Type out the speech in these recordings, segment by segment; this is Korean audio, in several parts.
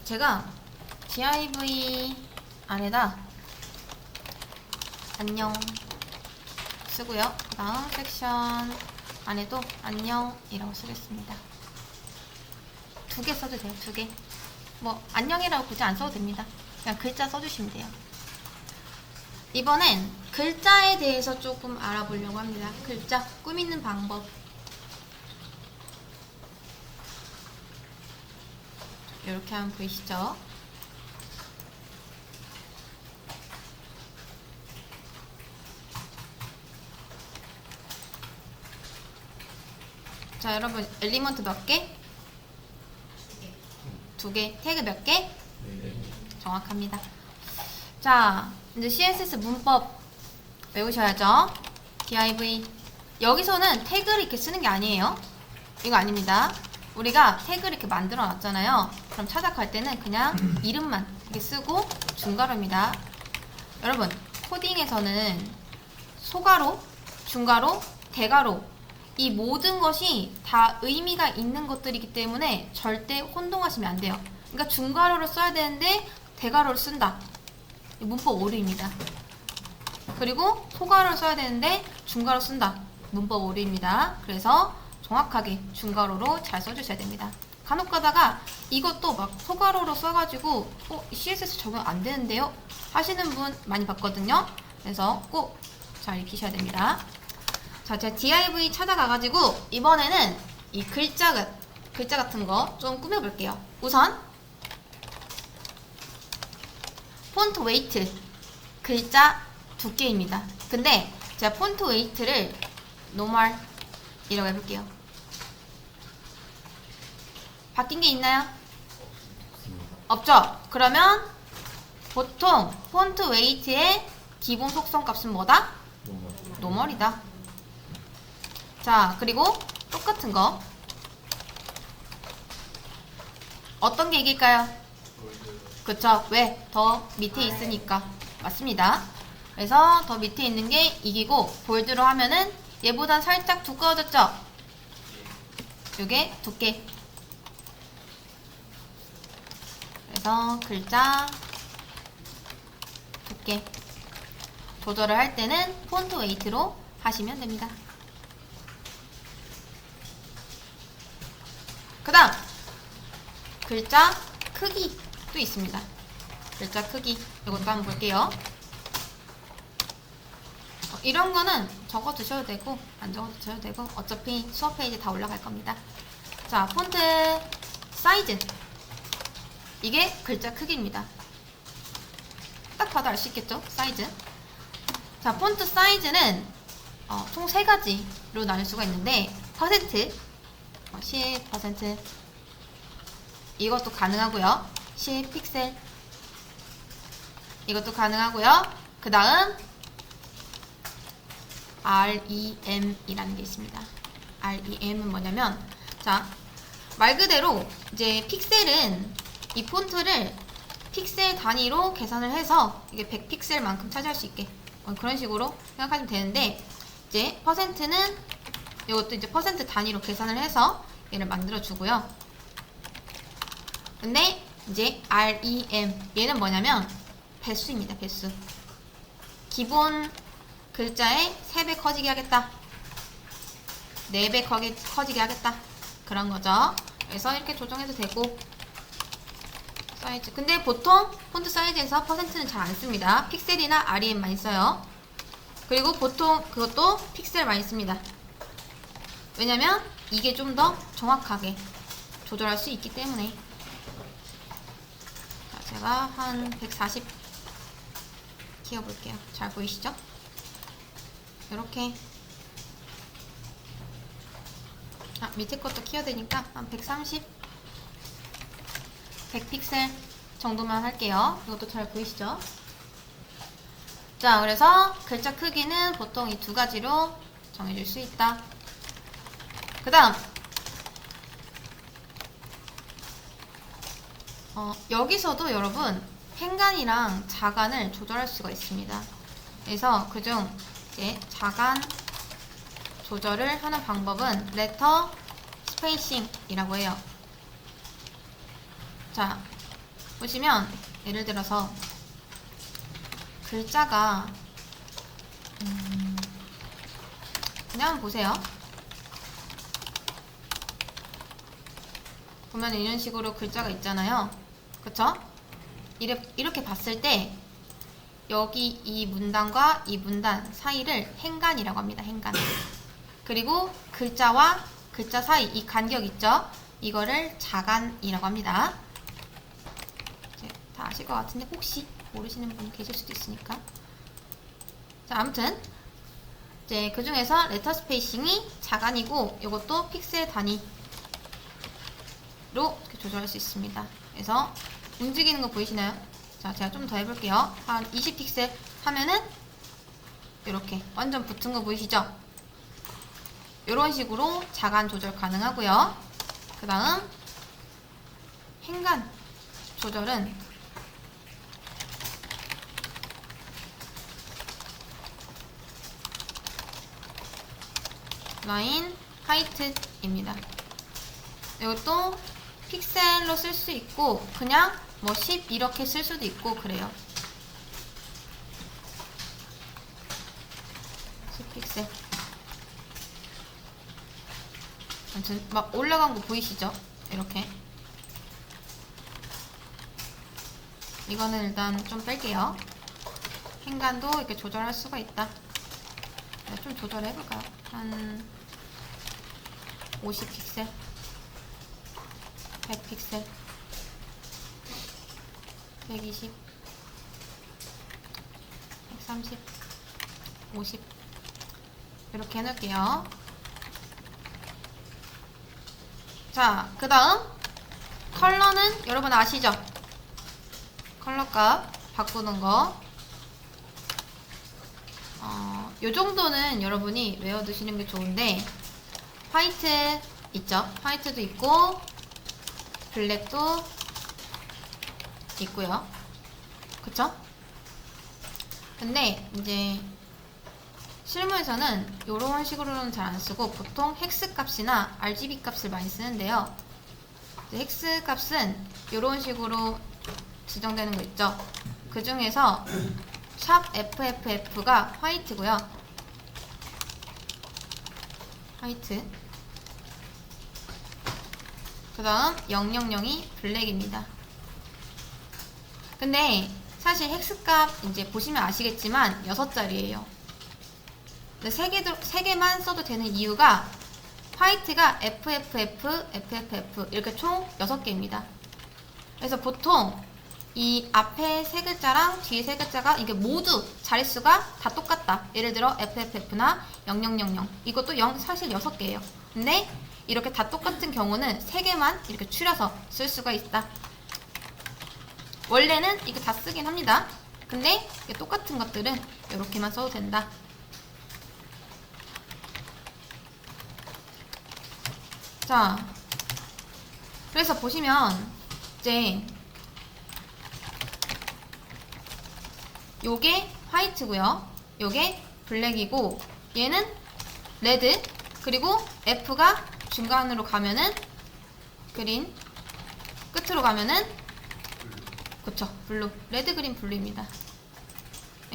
제가 div 안에다 안녕 쓰고요. 그 다음 섹션 안에도 안녕이라고 쓰겠습니다. 2개 써도 돼요. 2개. 뭐 안녕이라고 굳이 안 써도 됩니다. 그냥 글자 써주시면 돼요. 이번엔 글자에 대해서 조금 알아보려고 합니다. 글자 꾸미는 방법. 이렇게 하면 보이시죠? 자, 여러분 엘리먼트 몇 개? 2개. 태그 몇 개? 정확합니다. 자, 이제 CSS 문법 외우셔야죠. div. 여기서는 태그를 이렇게 쓰는 게 아니에요. 이거 아닙니다. 우리가 태그를 이렇게 만들어 놨잖아요. 그럼 찾아갈 때는 그냥 이름만 이렇게 쓰고 중괄호입니다. 여러분, 코딩에서는 소괄호, 중괄호, 대괄호 이 모든 것이 다 의미가 있는 것들이기 때문에 절대 혼동하시면 안 돼요. 그러니까 중괄호를 써야 되는데 대괄호를 쓴다. 문법 오류입니다. 그리고 소괄호를 써야 되는데 중괄호 쓴다. 문법 오류입니다. 그래서 정확하게 중괄호로 잘 써주셔야 됩니다. 간혹 가다가 이것도 막 소괄호로 써가지고 CSS 적용 안 되는데요? 하시는 분 많이 봤거든요. 그래서 꼭 잘 익히셔야 됩니다. 자, 제가 div 찾아가가지고 이번에는 이 글자 같은 거 좀 꾸며볼게요. 우선 폰트 웨이트 글자 두께입니다. 근데 제가 폰트 웨이트를 노멀 이라고 해볼게요. 바뀐 게 있나요? 없죠? 그러면 보통 폰트 웨이트의 기본 속성 값은 뭐다? 노멀이다. 자, 그리고 똑같은 거 어떤 게 이길까요? 그쵸? 왜? 더 밑에 있으니까. 맞습니다. 그래서 더 밑에 있는 게 이기고 볼드로 하면은 얘보단 살짝 두꺼워졌죠? 요게 두께. 그래서 글자 두께 조절을 할 때는 폰트 웨이트로 하시면 됩니다. 그 다음 글자 크기도 있습니다. 글자 크기 이것도 한번 볼게요. 이런 거는 적어 두셔도 되고 안 적어 두셔도 되고 어차피 수업 페이지 다 올라갈 겁니다. 자, 폰트 사이즈 이게 글자 크기입니다. 딱 봐도 알 수 있겠죠? 사이즈. 자, 폰트 사이즈는 총 3가지로 나눌 수가 있는데 퍼센트 10% 이것도 가능하고요. 10픽셀 이것도 가능하고요. 그 다음 REM이라는 게 있습니다. REM은 뭐냐면, 자, 말 그대로 이제 픽셀은 이 폰트를 픽셀 단위로 계산을 해서 이게 100픽셀만큼 차지할 수 있게 그런 식으로 생각하시면 되는데, 이제 퍼센트는 이것도 이제 퍼센트 단위로 계산을 해서 얘를 만들어 주고요. 근데 이제 REM 얘는 뭐냐면 배수입니다. 배수. 기본 글자에 3배 커지게 하겠다. 4배 커지게 하겠다. 그런 거죠. 그래서 이렇게 조정해도 되고 사이즈. 근데 보통 폰트 사이즈에서 퍼센트는 잘 안 씁니다. 픽셀이나 REM 많이 써요. 그리고 보통 그것도 픽셀 많이 씁니다. 왜냐면 이게 좀 더 정확하게 조절할 수 있기 때문에. 자, 제가 한 140 키워볼게요. 잘 보이시죠? 이렇게. 밑에 것도 키워야 되니까 한 130 100픽셀 정도만 할게요. 이것도 잘 보이시죠? 자, 그래서 글자 크기는 보통 이 2가지로 정해줄 수 있다. 그 다음 여기서도 여러분 행간이랑 자간을 조절할 수가 있습니다. 그래서 그중 이제 자간 조절을 하는 방법은 레터 스페이싱이라고 해요. 자, 보시면 예를 들어서 글자가 그냥 한번 보세요. 보면 이런 식으로 글자가 있잖아요. 그쵸? 이렇게 봤을 때 여기 이 문단과 이 문단 사이를 행간이라고 합니다. 행간. 그리고 글자와 글자 사이 이 간격 있죠? 이거를 자간이라고 합니다. 이제 다 아실 것 같은데 혹시 모르시는 분 계실 수도 있으니까. 자, 아무튼 이제 그 중에서 레터 스페이싱이 자간이고 이것도 픽셀 단위로 이렇게 조절할 수 있습니다. 그래서 움직이는 거 보이시나요? 자, 제가 좀 더 해볼게요. 한 20픽셀 하면은 이렇게 완전 붙은 거 보이시죠? 이런 식으로 자간 조절 가능하고요. 그 다음 행간 조절은 라인 하이트입니다. 이것도 픽셀로 쓸 수 있고 그냥 뭐 10 이렇게 쓸 수도 있고 그래요. 10픽셀. 아무튼 막 올라간 거 보이시죠? 이렇게. 이거는 일단 좀 뺄게요. 행간도 이렇게 조절할 수가 있다. 좀 조절해볼까요? 한 50픽셀, 100픽셀, 120, 130, 50 이렇게 해놓을게요. 자, 그 다음 컬러는 여러분 아시죠? 컬러 값 바꾸는 거. 요 정도는 여러분이 외워두시는 게 좋은데 화이트 있죠? 화이트도 있고 블랙도 있고요. 그쵸? 근데 이제 실무에서는 이런 식으로는 잘 안 쓰고 보통 헥스 값이나 RGB 값을 많이 쓰는데요. 헥스 값은 이런 식으로 지정되는 거 있죠? 그 중에서 샵 FFF가 화이트고요. 화이트. 그 다음 000이 블랙입니다. 근데 사실 헥스 값 이제 보시면 아시겠지만 6자리예요. 근데 3개만 써도 되는 이유가 화이트가 FFF, FFF 이렇게 총 6개입니다. 그래서 보통 이 앞에 3글자랑 뒤에 3글자가 이게 모두 자릿수가 다 똑같다. 예를 들어 FFF나 0000 이것도 사실 6개예요. 근데 이렇게 다 똑같은 경우는 3개만 이렇게 추려서 쓸 수가 있다. 원래는 이거 다 쓰긴 합니다. 근데 똑같은 것들은 이렇게만 써도 된다. 자, 그래서 보시면 이제 요게 화이트고요. 요게 블랙이고 얘는 레드 그리고 F가 중간으로 가면은 그린 끝으로 가면은 그쵸 블루 레드 그린 블루입니다.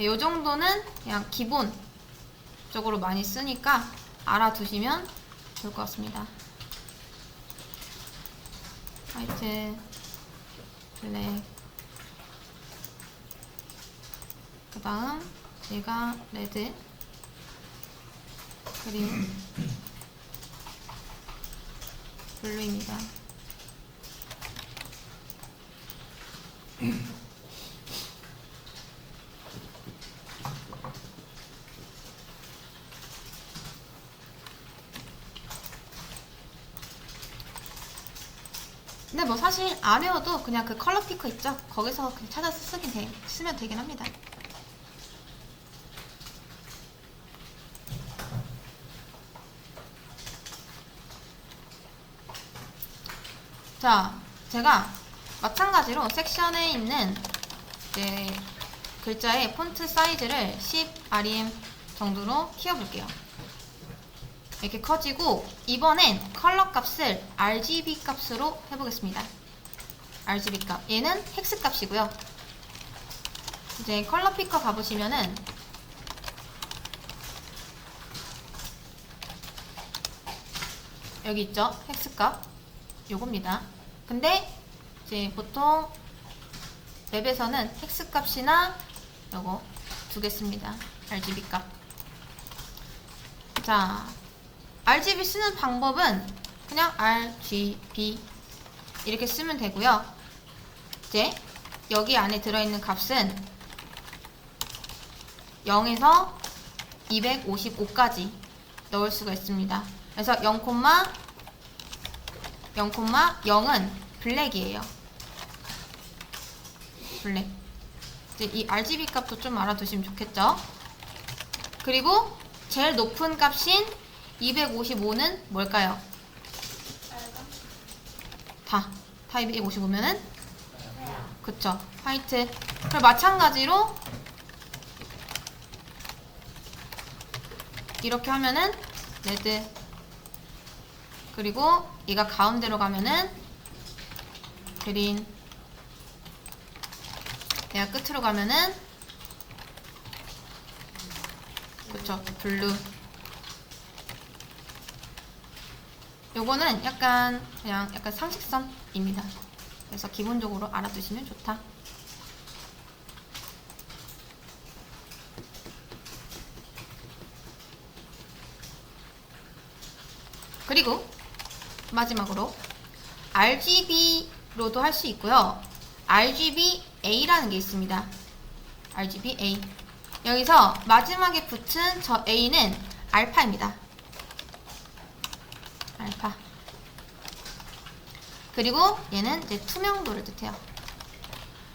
요 정도는 그냥 기본적으로 많이 쓰니까 알아두시면 좋을 것 같습니다. 화이트 블랙 그 다음 얘가 레드 그린 블루입니다. 근데 뭐 사실 안 외워도 그냥 그 컬러 피커 있죠? 거기서 그냥 찾아서 쓰면 되긴 합니다. 자, 제가 마찬가지로 섹션에 있는 이제 글자의 폰트 사이즈를 10 rem 정도로 키워볼게요. 이렇게 커지고 이번엔 컬러 값을 RGB 값으로 해보겠습니다. RGB 값. 얘는 헥스 값이고요. 이제 컬러 피커 가보시면은 여기 있죠? 헥스 값. 요겁니다. 근데 이제 보통 웹에서는 헥스 값이나 요거 두 개 씁니다. RGB 값. 자, RGB 쓰는 방법은 그냥 RGB 이렇게 쓰면 되고요. 이제 여기 안에 들어있는 값은 0에서 255까지 넣을 수가 있습니다. 그래서 0,0은 블랙이에요. 블랙. 이제 이 RGB 값도 좀 알아두시면 좋겠죠? 그리고 제일 높은 값인 255는 뭘까요? 다 255면은? 그쵸. 화이트. 그리고 마찬가지로 이렇게 하면은 레드. 그리고 얘가 가운데로 가면은 그린. 얘가 끝으로 가면은 그쵸. 블루. 요거는 약간 그냥 약간 상식선입니다. 그래서 기본적으로 알아두시면 좋다. 그리고 마지막으로 RGB로도 할 수 있고요. RGBA라는 게 있습니다. RGBA. 여기서 마지막에 붙은 저 A는 알파입니다. 알파. 그리고 얘는 이제 투명도를 뜻해요.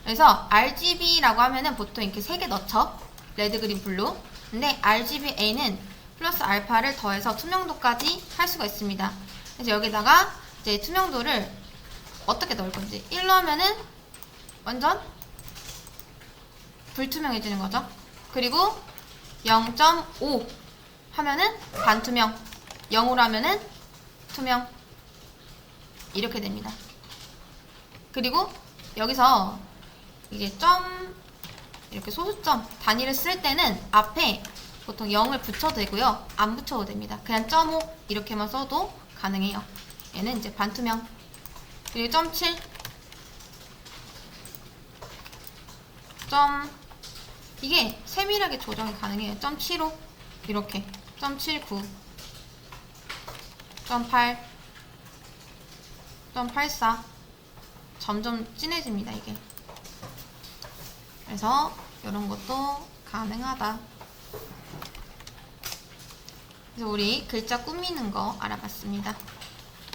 그래서 RGB라고 하면은 보통 이렇게 3개 넣죠. 레드, 그린, 블루. 근데 RGBA는 플러스 알파를 더해서 투명도까지 할 수가 있습니다. 그래서 여기다가 이제 투명도를 어떻게 넣을 건지 1 넣으면은 완전 불투명해지는 거죠. 그리고 0.5 하면은 반투명, 0으로 하면은 투명. 이렇게 됩니다. 그리고 여기서 이제 점, 이렇게 소수점 단위를 쓸 때는 앞에 보통 0을 붙여도 되고요. 안 붙여도 됩니다. 그냥 0.5 이렇게만 써도 가능해요. 얘는 이제 반투명. 그리고 0.7 이게 세밀하게 조정이 가능해요. 0.75 이렇게 0.79 0.8 0.84 점점 진해집니다. 이게. 그래서 이런 것도 가능하다. 그래서 우리 글자 꾸미는 거 알아봤습니다.